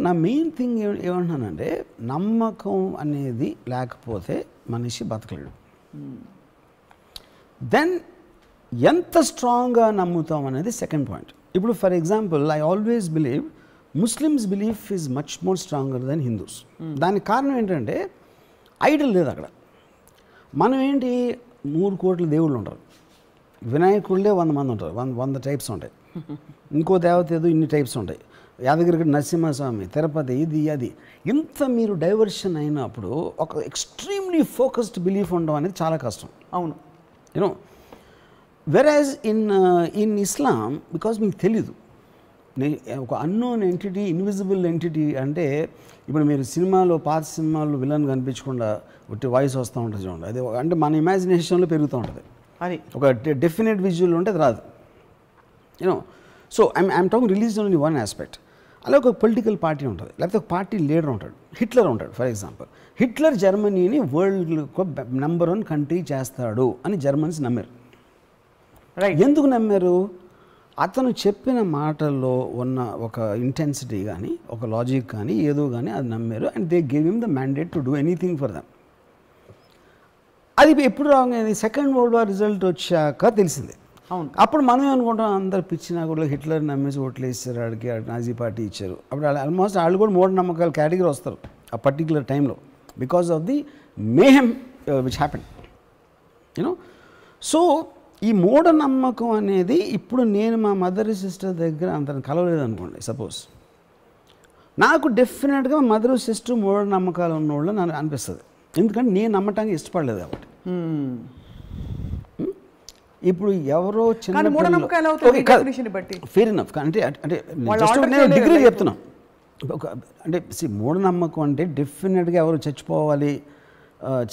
నా main thing ఏమంటున్నానంటే నమ్మకం అనేది లేకపోతే మనిషి బతకలేడు. దెన్ ఎంత స్ట్రాంగ్గా నమ్ముతాం అనేది సెకండ్ పాయింట్. ఇప్పుడు for example I always believe Muslims belief is much more stronger then Hindus. దానికి కారణం ఏంటంటే ఐడల్ లేదు అక్కడ. మనం ఏంటి 3 కోట్ల దేవుళ్ళు ఉంటారు, వినాయకుళ్ళే 100 మంది ఉంటారు, 100 టైప్స్ ఉంటాయి, ఇంకో దేవత ఏదో ఇన్ని టైప్స్ ఉంటాయి, యాదగిరి నరసింహస్వామి, తిరుపతి, ఇది అది. ఇంత మీరు డైవర్షన్ అయినప్పుడు ఒక ఎక్స్ట్రీమ్లీ ఫోకస్డ్ బిలీఫ్ ఉండడం అనేది చాలా కష్టం. అవును, you know. Whereas in Islam because మీకు తెలీదు, ఒక అన్నోన్ ఎంటిటీ, ఇన్విజిబుల్ ఎంటిటీ. అంటే ఇప్పుడు మీరు సినిమాలో, పాత సినిమాల్లో విలన్ కనిపించకుండా ఒకటి వాయిస్ వస్తూ ఉంటుంది చూడండి, అది అంటే మన ఇమాజినేషన్లో పెరుగుతూ ఉంటుంది. అది ఒక డెఫినెట్ విజువల్ ఉంటే అది రాదు, you know. So I'm talking release only one aspect. అలా ఒక పొలిటికల్ పార్టీ ఉంటుంది, లేకపోతే ఒక పార్టీ లీడర్ ఉంటాడు. హిట్లర్ ఉంటాడు ఫర్ ఎగ్జాంపుల్. హిట్లర్ జర్మనీని వరల్డ్ నెంబర్ 1 కంట్రీ చేస్తాడు అని జర్మన్స్ నమ్మారు. రైట్. ఎందుకు నమ్మారు? అతను చెప్పిన మాటల్లో ఉన్న ఒక ఇంటెన్సిటీ కానీ, ఒక లాజిక్ కానీ, ఏదో కానీ అది నమ్మారు. And they gave him the mandate to do anything for them. అది ఎప్పుడు రాగానే సెకండ్ వరల్డ్ వార్ రిజల్ట్ వచ్చాక తెలిసింది. అవును. అప్పుడు మనం అనుకుంటాం అందరు పిచ్చినా కూడా హిట్లర్ నమ్మేసి ఓట్లు వేస్తారు, ఆడికి నాజీ పార్టీ ఇచ్చారు. అప్పుడు ఆల్మోస్ట్ వాళ్ళు కూడా మూఢనమ్మకాల కేటగిరీ వస్తారు ఆ particular time, because of the mayhem which happen, you know. So ఈ మూఢనమ్మకం అనేది ఇప్పుడు నేను మా మదర్ సిస్టర్ దగ్గర అంత కలవలేదు అనుకోండి సపోజ్, నాకు డెఫినెట్గా మదర్ సిస్టర్ మూఢనమ్మకాలు ఉన్నవాళ్ళు నాకు అనిపిస్తుంది. ఎందుకంటే నేను నమ్మటానికి ఇష్టపడలేదు కాబట్టి. ఇప్పుడు ఎవరో చిన్న ఫెయిర్ ఇనఫ్ అంటే అంటే జస్ట్ నేను డిగ్రీ చెప్తున్నాను. అంటే మూఢనమ్మకం అంటే డెఫినెట్గా ఎవరు చచ్చిపోవాలి,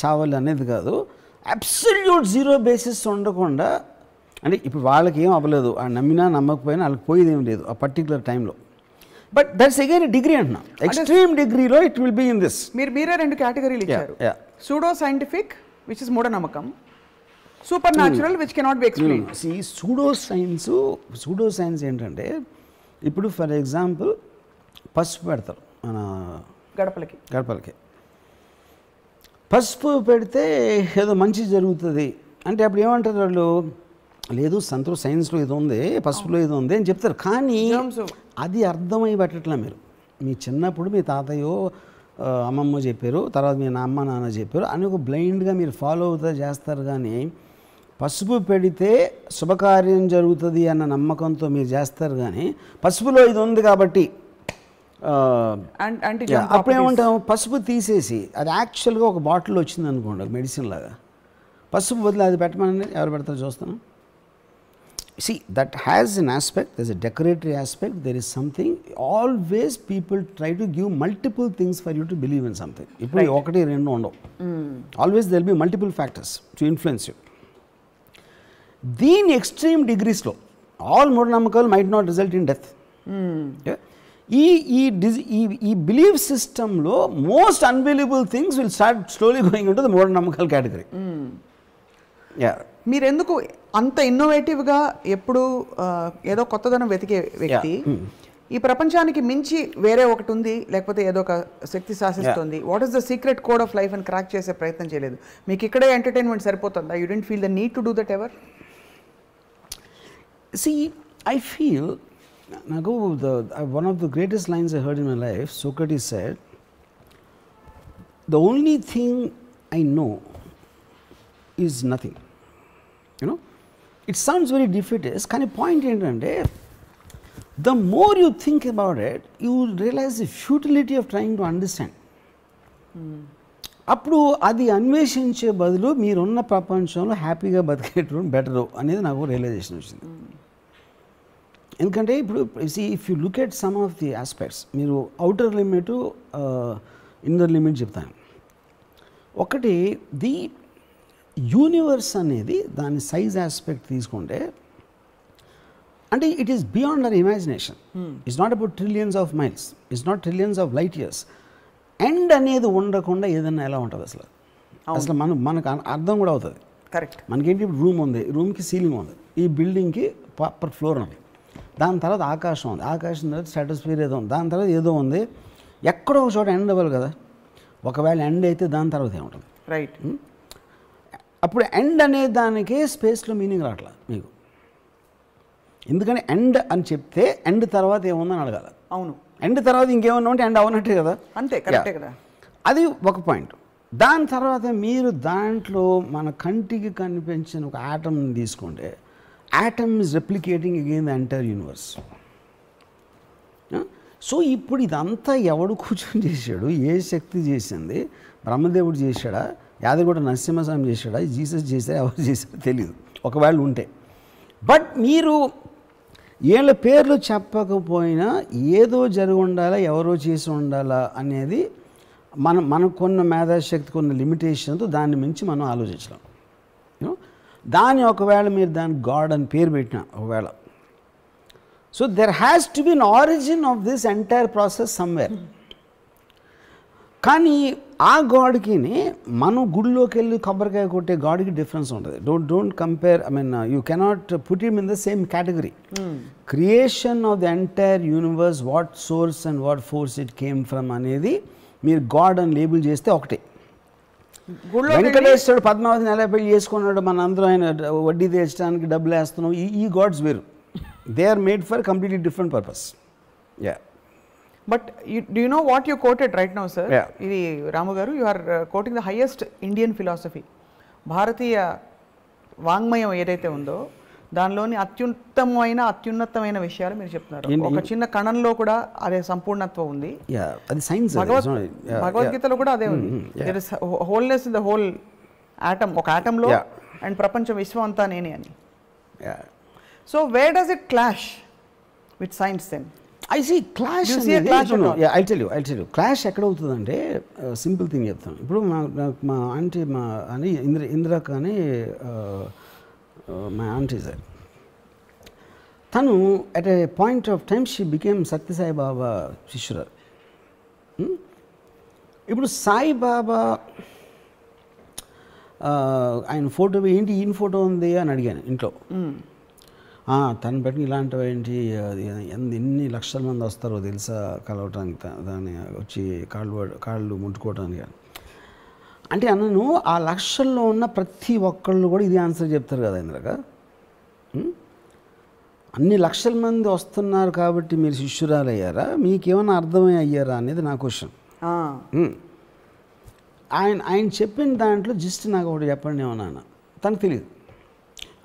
చావాలి అనేది కాదు. అబ్సల్యూట్ జీరో బేసిస్ ఉండకుండా, అంటే ఇప్పుడు వాళ్ళకి ఏం అవ్వలేదు, నమ్మినా నమ్మకపోయినా వాళ్ళకి పోయేది ఏం లేదు ఆ పర్టికులర్ టైంలో. బట్ దట్స్ అగైన్ డిగ్రీ అంటున్నా, ఎక్స్ట్రీమ్ డిగ్రీలో it will be in this. మీరే 2 కేటగిరీలు ఇచ్చారు. సూడో సైంటిఫిక్ విచ్ ఇస్ మూఢనమ్మకం, supernatural which cannot be explained. Pseudo science ఏంటంటే ఇప్పుడు ఫర్ ఎగ్జాంపుల్ పసుపు పెడతారు మన గడపలకి. పసుపు పెడితే ఏదో మంచి జరుగుతుంది అంటే అప్పుడు ఏమంటారు వాళ్ళు, లేదు సైన్స్లో ఇది ఉంది, పసుపులో ఇది ఉంది అని చెప్తారు. కానీ అది అర్థమై పెట్టట్లే. మీరు మీ చిన్నప్పుడు మీ తాతయ్యో అమ్మమ్మ చెప్పారు, తర్వాత మీ అమ్మ నాన్న చెప్పారు అని ఒక బ్లైండ్గా మీరు ఫాలో అవుతా చేస్తారు. కానీ పసుపు పెడితే శుభకార్యం జరుగుతుంది అన్న నమ్మకంతో మీరు చేస్తారు. కానీ పసుపులో ఇది ఉంది కాబట్టి అప్పుడు ఏమంటాం, పసుపు తీసేసి అది యాక్చువల్గా ఒక బాటిల్ వచ్చింది అనుకోండి మెడిసిన్ లాగా, పసుపు బదులు అది పెట్టమని ఎవరు పెడతారు చూస్తాను. See, that has an aspect, there's a decoratory aspect, there is something, always people try to give multiple things for you to believe in something. Right. Okati rendu undavu. Always there will be multiple factors to influence you. These extreme degrees lo, all moodanamakalu might not result in death. Yeah? ఈ belief system lo most unbelievable things will start slowly going into the moodanamakalu category. Yeah. మీరెందుకు అంత ఇన్నోవేటివ్గా ఎప్పుడు ఏదో కొత్తదనం వెతికే వ్యక్తి, ఈ ప్రపంచానికి మించి వేరే ఒకటి ఉంది లేకపోతే ఏదో ఒక శక్తి శాసిస్తుంది, what is the secret code of life అని క్రాక్ చేసే ప్రయత్నం చేయలేదు? మీకు ఇక్కడే ఎంటర్టైన్మెంట్ సరిపోతుందా? You didn't feel the need to do that ever? See, I feel, one of the greatest lines I heard in my life, Socrates said, the only thing I know is nothing. You know, it sounds very defeatist. Kind of point ఏంటంటే, the more you think about it, you will realize the futility of trying to understand. అప్పుడు అది అన్వేషించే బదులు మీరున్న ప్రపంచంలో హ్యాపీగా బతికేటప్పుడు better అనేది నాకు realisation వచ్చింది. ఎందుకంటే ఇప్పుడు if you look at some of the aspects, మీరు అవుటర్ లిమిట్, ఇన్నర్ లిమిట్ చెప్తాను. ఒకటి ది యూనివర్స్ అనేది దాని సైజ్ ఆస్పెక్ట్ తీసుకుంటే, అంటే it is beyond our imagination. It's not about trillions of miles, it's not trillions of light years. End అనేది ఉండకుండా ఏదన్నా ఎలా ఉంటుంది అసలు మనకు అర్థం కూడా అవుతుంది. కరెక్ట్. మనకేంటి ఇప్పుడు రూమ్ ఉంది, రూమ్కి సీలింగ్ ఉంది, ఈ బిల్డింగ్కి పర్ ఫ్లోర్ ఉంది, దాని తర్వాత ఆకాశం ఉంది, ఆకాశం తర్వాత స్ట్రాటోస్ఫియర్ ఏదో ఉంది, దాని తర్వాత ఏదో ఉంది, ఎక్కడో ఒక చోట ఎండ్ అవ్వాలి కదా. ఒకవేళ ఎండ్ అయితే దాని తర్వాత ఏముంటుంది? రైట్. అప్పుడు ఎండ్ అనే దానికి స్పేస్లో మీనింగ్ రావట్లా మీకు. ఎందుకని ఎండ్ అని చెప్తే ఎండ్ తర్వాత ఏముందని అడగాలి. అవును. ఎండ్ తర్వాత ఇంకేమన్నా ఉంటే ఎండ్ అవనట్టే కదా. అంతే, కరెక్టే కదా. అది ఒక పాయింట్. దాని తర్వాత మీరు దాంట్లో మన కంటికి కనిపించిన ఒక ఆటమ్ తీసుకుంటే, atom is replicating again the entire universe. So ఇప్పుడు ఇదంతా ఎవడు కూర్చొని చేశాడు? ఏ శక్తి చేసింది? బ్రహ్మదేవుడు చేశాడా? యాదగిరి నరసింహస్వామి చేశాడా? జీసస్ చేశాడా? ఎవరు చేశాడో తెలియదు ఒకవేళ ఉంటే. బట్ మీరు వీళ్ళ పేర్లు చెప్పకపోయినా ఏదో జరిగి ఉండాలా, ఎవరో చేసి ఉండాలా అనేది మనకున్న మేధాశక్తికి ఉన్న లిమిటేషన్తో దాన్ని మించి మనం ఆలోచించలేం. దాన్ని ఒకవేళ మీరు దాన్ని గాడ్ అని పేరు పెట్టినా ఒకవేళ, so there has to be an origin of this entire process somewhere. కానీ ఆ గాడ్కి మనం గుడిలోకి వెళ్ళి కొబ్బరికాయ కొట్టే గాడ్కి డిఫరెన్స్ ఉంటుంది. Don't compare. I mean you cannot put him in the same category. Creation of the entire universe, what source and what force it came from అనేది మీరు గాడ్ అని లేబుల్ చేస్తే ఒకటే. వెంకటేశ్వరుడు పద్మావతిని ఎలా పెళ్లి చేసుకున్నాడు, మన అందరూ ఆయన వడ్డీ తీర్చడానికి డబ్బులు వేస్తున్నాం, ఈ గాడ్స్ వేరు. They are made for completely different purpose. Yeah. But do you know what you quoted right now, sir? Yeah. ఇది రాము గారు, you are quoting the highest Indian philosophy. భారతీయ వాంగ్మయం ఏదైతే ఉందో దానిలోని అత్యున్నతమైన విషయాలు మీరు చెప్తున్నారు. ఒక చిన్న కణంలో కూడా అదే సంపూర్ణత్వం ఉంది. అది సైన్స్. భగవద్గీతలో కూడా అదే ఉంది. There is wholeness in the whole atom, ఒక ఆటంలో, అండ్ ప్రపంచం విశ్వం అంతా నేనే అని. So where does it clash with science then? I see clash. I'll tell you. Clash ఎక్కడ అవుతుందంటే సింపుల్ థింగ్ చెప్తాను. ఇప్పుడు మా ఆంటీ, మా అని ఇందిరాక అని మా ఆంటీ సార్, తను at a point of time she became Sathya Sai Baba శిష్యురాలు. ఇప్పుడు సాయిబాబా ఆయన ఫోటో ఏంటి, ఈయన ఫోటో ఉంది అని అడిగాను ఇంట్లో. తను బట్టి ఇలాంటివి ఏంటి, ఎన్ని లక్షల మంది వస్తారో తెలుసా కలవటానికి, దాన్ని వచ్చి కాళ్ళు ముట్టుకోవటానికి అంటే అన్నను. ఆ లక్షల్లో ఉన్న ప్రతి ఒక్కళ్ళు కూడా ఇది ఆన్సర్ చెప్తారు కదా ఇంద్రక. అన్ని లక్షల మంది వస్తున్నారు కాబట్టి మీరు శిష్యురాలు అయ్యారా, మీకేమైనా అర్థమై అయ్యారా అనేది నా క్వశ్చన్. ఆయన చెప్పిన దాంట్లో జస్ట్ నాకు ఒకటి చెప్పండి ఏమన్నా, తనకు తెలియదు.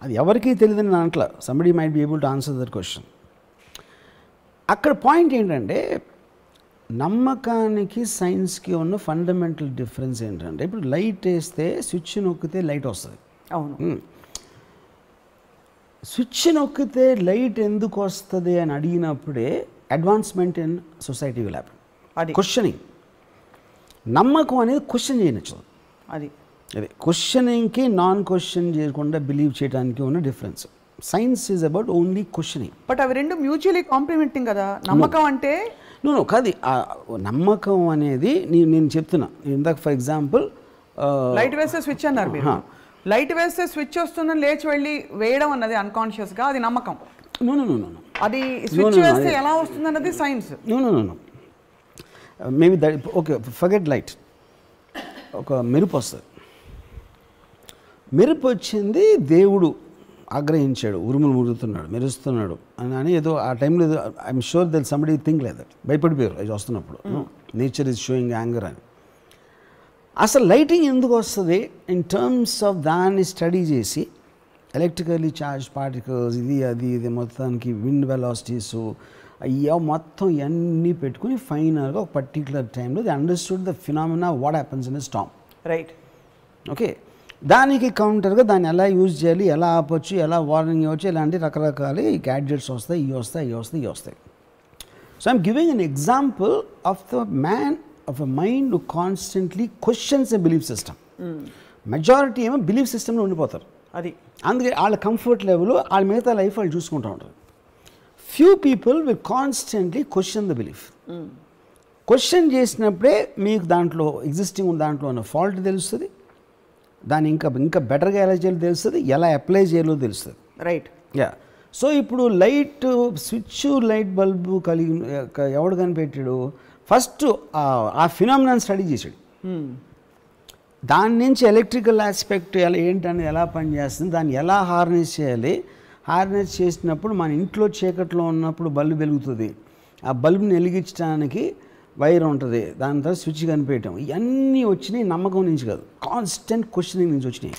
అది ఎవరికీ తెలియదని దాంట్లో somebody might be able to answer that question. అక్కడ పాయింట్ ఏంటంటే, నమ్మకానికి సైన్స్కి ఉన్న ఫండమెంటల్ డిఫరెన్స్ ఏంటంటే, ఇప్పుడు లైట్ వేస్తే స్విచ్ నొక్కితే లైట్ వస్తుంది. అవును. స్విచ్ నొక్కితే లైట్ ఎందుకు వస్తుంది అని అడిగినప్పుడే advancement in society will happen. అది క్వశ్చనింగ్. నమ్మకం అనేది క్వశ్చన్ చేయనచ్చు. అది క్వశ్చనింగ్కి నాన్ క్వశ్చన్ చేయకుండా బిలీవ్ చేయడానికి ఉన్న difference. Science is about only questioning. But అవి రెండు మ్యూచువల్లీ కాంప్లిమెంటింగ్ కదా. నమ్మకం అంటే కాదు. నమ్మకం అనేది నేను చెప్తున్నా ఇందాక, ఫర్ ఎగ్జాంపుల్ లైట్ వేస్తే స్విచ్ అన్నారు మీరు. లైట్ వేస్తే స్విచ్ వస్తుందని లేచి వెళ్ళి వేయడం అన్నది అన్కాన్షియస్గా, అది నమ్మకం. అది స్విచ్ వేస్తే ఎలా వస్తుంది అన్నది science. Maybe that okay, forget light. ఒక మెరుపు వస్తుంది, మెరుపు వచ్చింది, దేవుడు ఆగ్రహించాడు, ఉరుములు మురుగుతున్నాడు, మెరుస్తున్నాడు అని ఏదో ఆ టైంలో ఏదో I'm sure that somebody think లేదు, భయపడిపోయారు అది వస్తున్నప్పుడు. నేచర్ ఈజ్ షోయింగ్ యాంగర్ అని. అసలు లైటింగ్ ఎందుకు వస్తుంది ఇన్ టర్మ్స్ ఆఫ్ దాన్ని స్టడీ చేసి, ఎలక్ట్రికల్లీ చార్జ్ పార్టికల్స్ ఇది మొత్తానికి విండ్ వెలాసిటీస్ అయ్యా మొత్తం ఇవన్నీ పెట్టుకుని ఫైనల్గా ఒక పర్టికులర్ టైంలో the understood the phenomena what happens in a Storm. Right. Okay, దానికి కౌంటర్గా దాన్ని ఎలా యూజ్ చేయాలి, ఎలా ఆపొచ్చు, ఎలా వార్నింగ్ ఇవ్వచ్చు, ఇలాంటి రకరకాల గ్యాడ్జెట్స్ వస్తాయి, ఇవి వస్తాయి. So I'm giving an example of the man of a mind who constantly questions a belief system. Majority ఏమో బిలీఫ్ సిస్టంలో ఉండిపోతారు. అది అందుకే వాళ్ళ కంఫర్ట్ లెవెల్, వాళ్ళ మిగతా లైఫ్ వాళ్ళు చూసుకుంటూ ఉంటారు. Few people will constantly question the belief. Question చేసినప్పుడే మీకు దాంట్లో ఎగ్జిస్టింగ్ దాంట్లో ఉన్న ఫాల్ట్ తెలుస్తుంది, దాన్ని ఇంకా బెటర్గా ఎలా చేయాలో తెలుస్తుంది, ఎలా అప్లై చేయాలో తెలుస్తుంది. రైట్. యా. సో ఇప్పుడు లైట్ స్విచ్, లైట్ బల్బు ఎవడు కనిపెట్టాడు? ఫస్ట్ ఆ ఫినామినాన్ స్టడీ చేశాడు. దాని నుంచి ఎలక్ట్రికల్ ఆస్పెక్ట్ ఏంటనేది ఎలా పనిచేస్తుంది, దాన్ని ఎలా హార్నెస్ చేయాలి, హార్నెస్ చేసినప్పుడు మన ఇంట్లో చీకట్లో ఉన్నప్పుడు బల్బు వెలుగుతుంది, ఆ బల్బుని వెలిగించడానికి వైర్ ఉంటుంది, దాని తర్వాత స్విచ్ కనిపించడం, ఇవన్నీ వచ్చినాయి నమ్మకం నుంచి కాదు, కాన్స్టెంట్ క్వశ్చనింగ్ నుంచి వచ్చినాయి.